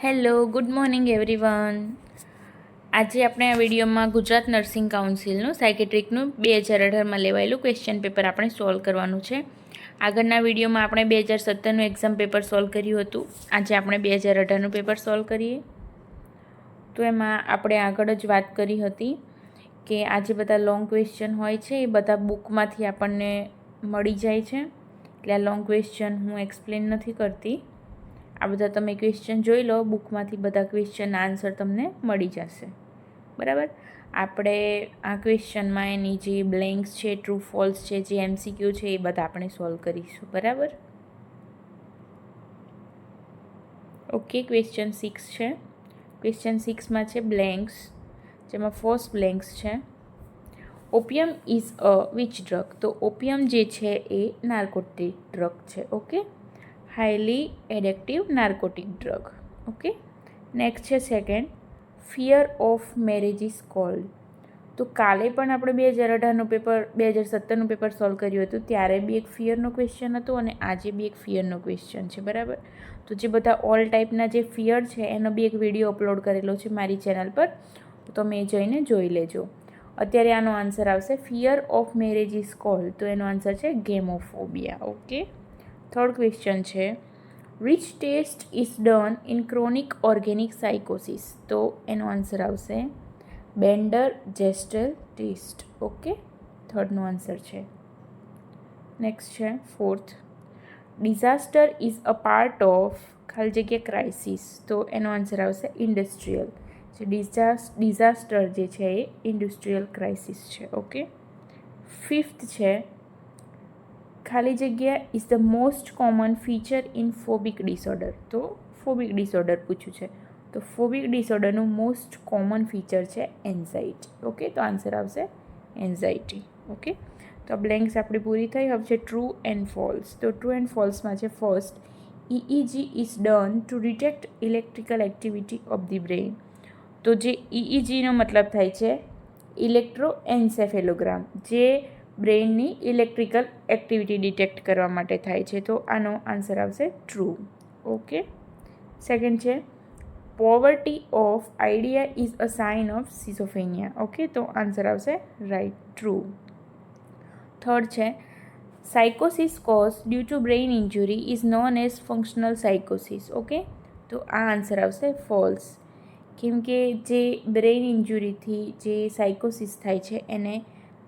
Hello, good morning everyone. આજે આપણે આ વિડીયોમાં ગુજરાત નર્સિંગ કાઉન્સિલનું સાયકેટ્રિકનું 2018માં લેવાયેલું ક્વેશ્ચન પેપર આપણે સોલ્વ કરવાનું છે. આગળના વિડીયોમાં આપણે 2017નું એક્ઝામ પેપર સોલ્વ કર્યું હતું. આજે આપણે 2018નું પેપર સોલ્વ કરીએ. તો એમાં આપણે આગળ જ વાત કરી હતી કે આ જે બધા લોંગ ક્વેશ્ચન હોય છે એ બધા બુકમાંથી આપણને મળી જાય છે. એટલે આ લોંગ ક્વેશ્ચન હું એક્સપ્લેન નથી કરતી. આ બધા તમે ક્વેશ્ચન જોઈ લો, બુકમાંથી બધા ક્વેશ્ચન આન્સર તમને મળી જશે. બરાબર. આપણે આ ક્વેશ્ચનમાં એની જે બ્લેન્ક્સ છે, ટ્રુ ફોલ્સ છે, જે MCQ છે એ બધા આપણે સોલ્વ કરીશું. બરાબર. ઓકે, ક્વેશ્ચન 6 છે. ક્વેશ્ચન 6માં છે બ્લેન્ક્સ, જેમાં ફર્સ્ટ બ્લેન્ક્સ છે opium is a which drug. તો ઓપિયમ જે છે એ નાર્કોટિક ડ્રગ છે. Okay, highly addictive narcotic drug. Okay, next છે second, fear of marriage is called. તો કાલે પણ આપણે 2018નું પેપર 2017નું પેપર સોલ્વ કર્યું હતું, ત્યારે બી એક ફિયરનો ક્વેશ્ચન હતો અને આજે બી એક ફિયરનો ક્વેશ્ચન છે. બરાબર. તો જે બધા ઓલ ટાઈપના જે ફિયર છે એનો બી એક વિડીયો અપલોડ કરેલો છે મારી ચેનલ પર, તો તમે એ જઈને જોઈ લેજો. અત્યારે આનો આન્સર આવશે fear of marriage is called, તો એનો આન્સર છે ગેમોફોબિયા. ઓકે, થર્ડ ક્વેશ્ચન છે which test is done in chronic organic સાયકોસિસ. તો એનો આન્સર આવશે બેન્ડર જેસ્ટેલ ટેસ્ટ. ઓકે, થર્ડનો આન્સર છે. નેક્સ્ટ છે fourth, disaster is a part of ખાલી જગ્યા ક્રાઇસિસ. તો એનો આન્સર આવશે ઇન્ડસ્ટ્રીયલ. જે ડિઝાસ્ટર જે છે એ ઇન્ડસ્ટ્રીયલ ક્રાઇસિસ છે. ઓકે, ફિફ્થ છે ખાલી જગ્યા is the most common feature in phobic disorder. તો ફોબિક ડિસઓર્ડર પૂછ્યું છે, તો ફોબિક ડિસઓર્ડરનું મોસ્ટ કોમન ફીચર છે એન્ઝાઇટી. ઓકે, તો આન્સર આવશે એન્ઝાઇટી. ઓકે, તો બ્લેન્ક્સ આપણી પૂરી થઈ. હવે છે ટ્રુ એન્ડ ફોલ્સ. તો ટ્રુ એન્ડ ફોલ્સમાં છે first, EEG is done to detect electrical activity of the brain. તો જે EEGનો મતલબ થાય છે ઇલેક્ટ્રોએન્સેફેલોગ્રામ, જે બ્રેઇનની ઇલેક્ટ્રિકલ એક્ટિવિટી ડિટેક્ટ કરવા માટે થાય છે. તો આનો આન્સર આવશે ટ્રુ. ઓકે, સેકન્ડ છે poverty of idea is a sign of સિઝોફેનિયા. Okay, તો આન્સર આવશે રાઇટ, ટ્રુ. થર્ડ છે સાયકોસિસ cause due to brain ઇન્જુરી is known as functional સાયકોસિસ. Okay, તો આ આન્સર આવશે ફોલ્સ, કેમ કે જે બ્રેઇન ઇન્જુરીથી જે સાયકોસિસ થાય છે એને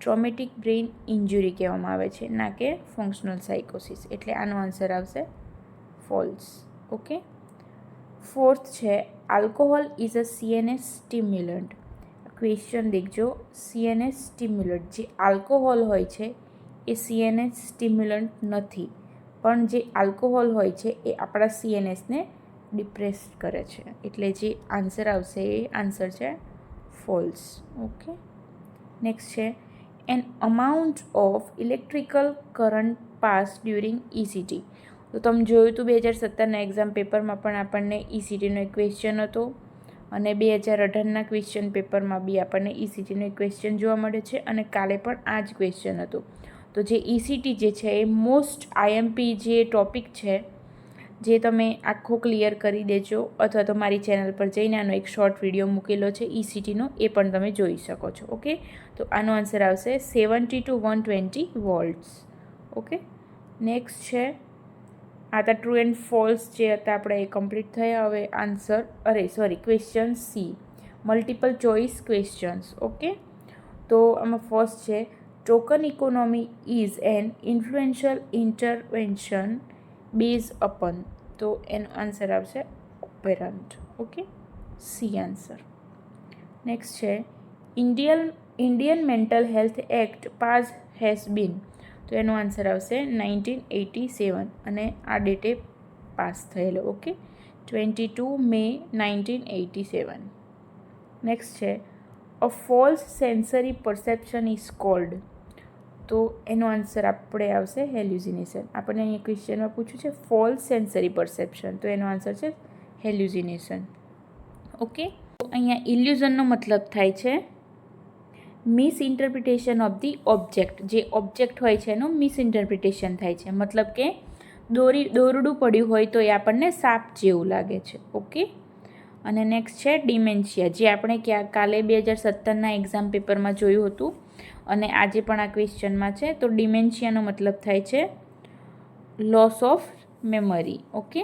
ટ્રોમેટિક બ્રેઇન ઇન્જુરી કહેવામાં આવે છે, ના કે ફંક્શનલ સાયકોસિસ. એટલે આનો આન્સર આવશે ફોલ્સ. ઓકે, ફોર્થ છે alcohol is a CNS stimulant. Question દેખજો, CNS સ્ટિમ્યુલન્ટ, જે આલ્કોહોલ હોય છે એ CNS સ્ટિમ્યુલન્ટ નથી, પણ જે આલ્કોહોલ હોય છે એ આપણા CNSને ડિપ્રેસ કરે છે. એટલે જે આન્સર આવશે એ આન્સર છે ફોલ્સ. ઓકે, નેક્સ્ટ છે an amount of electrical current pass during ECT. તો તમે જોયું હતું 2017ના એક્ઝામ પેપરમાં પણ આપણને ECTનો એક ક્વેશ્ચન હતો, અને 2018ના ક્વેશ્ચન પેપરમાં બી આપણને ECTનો એક ક્વેશ્ચન જોવા મળે છે, અને કાલે પણ આ જ ક્વેશ્ચન હતો. તો જે ECT જે છે એ મોસ્ટ IMP જે ટોપિક છે, જે તમે આખો ક્લિયર કરી દેજો, અથવા તો મારી ચેનલ પર જઈને આનો એક શોર્ટ વિડીયો મૂકેલો છે ECTનો, એ પણ તમે જોઈ શકો છો. ઓકે, તો આનો આન્સર આવશે 70 to 120 વોલ્ટ્સ. ઓકે, નેક્સ્ટ છે આ હતા ટ્રુ એન્ડ ફોલ્સ જે હતા આપણે એ કમ્પ્લીટ થયા. હવે answer question C, multiple choice questions. Okay, તો આમાં ફર્સ્ટ છે token economy is an influential intervention base upon. તો એનો આન્સર આવશે operant. Okay, C answer. Next છે Indian mental health act pass has been. તો એનો આન્સર આવશે 1987, અને આ ડેટે પાસ થયેલો. Okay, 22 May 1987. નેક્સ્ટ છે a false sensory perception is called. તો એનો આન્સર આપણે આવશે હેલ્યુસિનેશન. આપણને અહીંયા ક્વેશ્ચનમાં પૂછ્યું છે ફોલ્સ સેન્સરી પરસેપ્શન, તો એનો આન્સર છે હેલ્યુસિનેશન. ઓકે, તો અહીંયા ઇલ્યુઝનનો મતલબ થાય છે મિસઇન્ટરપ્રિટેશન ઓફ ધી ઓબ્જેક્ટ. જે ઓબ્જેક્ટ હોય છે એનું મિસઇન્ટરપ્રિટેશન થાય છે, મતલબ કે દોરડું પડ્યું હોય તો એ આપણને સાપ જેવું લાગે છે. ઓકે, અને નેક્સ્ટ છે ડિમેન્શિયા, જે આપણે કાલે 2017ના એક્ઝામ પેપરમાં જોયું હતું અને આજે પણ આ ક્વેશ્ચનમાં છે. તો ડિમેન્શિયાનો મતલબ થાય છે લોસ ઓફ મેમરી. ઓકે.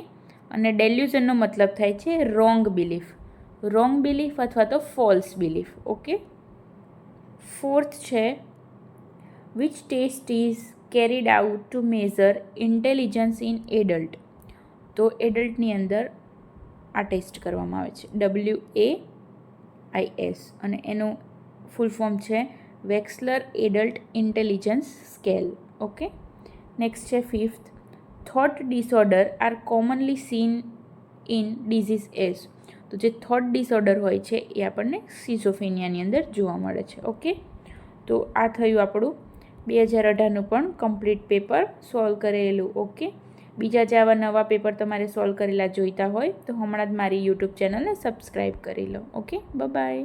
અને ડેલ્યુઝનનો મતલબ થાય છે રોંગ બિલીફ અથવા તો ફોલ્સ બિલીફ. ઓકે. ફોર્થ છે which test is carried out to measure intelligence in adult. તો એડલ્ટની અંદર આ ટેસ્ટ કરવામાં આવે છે WAIS અને એનું ફૂલ ફોર્મ છે Wechsler adult intelligence scale. Okay. Next છે fifth, thought disorder are commonly seen in disease as. તો જે થોટ ડિસઓર્ડર હોય છે એ આપણને સ્કિઝોફ્રેનિયાની અંદર જોવા મળે છે. ઓકે. તો આ થયું આપણું 2018નું પણ કમ્પ્લીટ પેપર સોલ્વ કરેલું. ઓકે. બીજા જે આવા નવા પેપર તમારે સોલ્વ કરેલા જોઈતા હોય તો હમણાં જ મારી યુટ્યુબ ચેનલને સબસ્ક્રાઈબ કરી લો. ઓકે. બાય.